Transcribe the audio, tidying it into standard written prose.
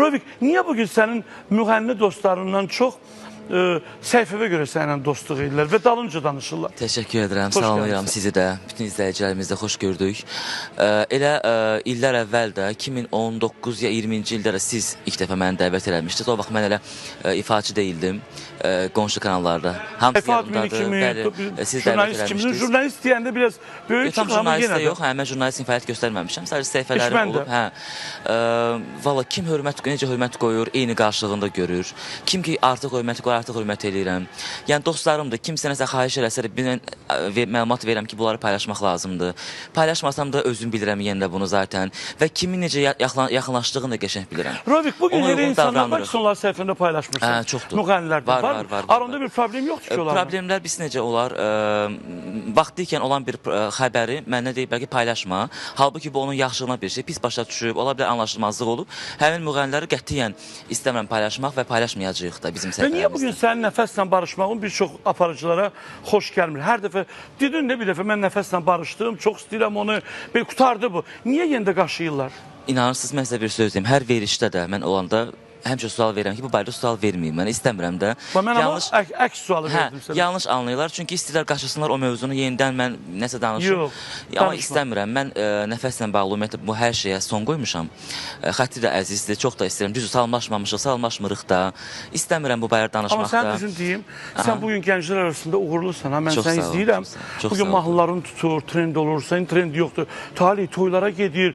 Rovik, niyə bugün sənin müğənni dostlarından çox səhifəvə görə sənlə dostluq edirlər və dalınca danışırlar? Təşəkkür edirəm, Xoş salamlayıram gəlmisiniz. sizi də, bütün izləyicilərimizi də xoş gördük. Elə illər əvvəl də, 2019 ya 20-ci ildə də siz ilk dəfə məni dəvət eləmişdiniz. O vaxt mən elə ifaçı deyildim, qonşu kanallarda. Hamısı yanımdadır, bəli, siz dəvət eləmişdiniz. Jurnalist deyəndə biraz böyük Tam çıxır, amma jurnalist yenə də də. yox, mən jurnalistin fəaliyyət göstərməmişəm, sadəcə səhifələrim Mən də. olub. Valla kim necə hörmət qoyur, eyni qarşılığında görür. Kim ki artıq hörmət qoyur, artıq hörmət eləyirəm. Yəni dostlarım da kimsə nəsə xahiş eləsə də məlumat verirəm ki, bunları paylaşmaq lazımdır. Paylaşmasam da özüm bilirəm yenə də bunu zaten və kimin necə yaxınlaşdığını da qəşəng bilirəm. Rovik, bugün Ona elə uyğun insanlar var davranırıq. ki, onlar səhifəndə paylaşmırsan. Çoxdur. Müğənnilərdən var. Var. Aranda bir problem yoxdur ki, onlarla. Problemlər biz necə olar? Vaxtı ikən olan bir xəbəri mənə deyiblər ki, paylaşma. Halbuki bu onun yaxşılığına bir şey, pis başa düşüb, ola bilər anlaşılmazlıq olub. Həmin müğənniləri qətiyyən istəmirəm paylaşmaq və paylaşmayacağıq da bizim Və səhifələrimizdə. niyə bugün sənin nəfəslə barışmağın bir çox aparıcılara xoş gəlmir? Hər dəfə, dedin də bir dəfə mən nəfəslə barışdım, çox istəyirəm onu, bir qutardı bu. Niyə yenə də qaşıyırlar? İnanırsınız, mən sizə bir söz deyim. Hər verişdə də mən olanda həmişə sual verirəm ki, bu barədə sual verməyim. Mən istəmirəm də. Mən amma əks sualı verdim sənə. Yanlış anlayırlar. Çünki istəyirlər qaçırsınlar o mövzunu yenidən mən nəsə danışım. Yox, amma istəmirəm. Mən nəfəslə bağlı ümumiyyətlə bu hər şeyə son qoymuşam. Xətti də əzizdir, çox da istəyirəm. Düzdür, salamlaşmamışıq, salamlaşmırıq da. İstəmirəm bu barədə danışmaq da. Amma sən düzün deyim, sən bugün gənclər arasında uğurlusan. Mən Çox səni sağ ol, izləyirəm. çox Bugün sağ ol. mahnıların tutur, trend olur, sənin trendi yoxdur. Talih toylara gedir,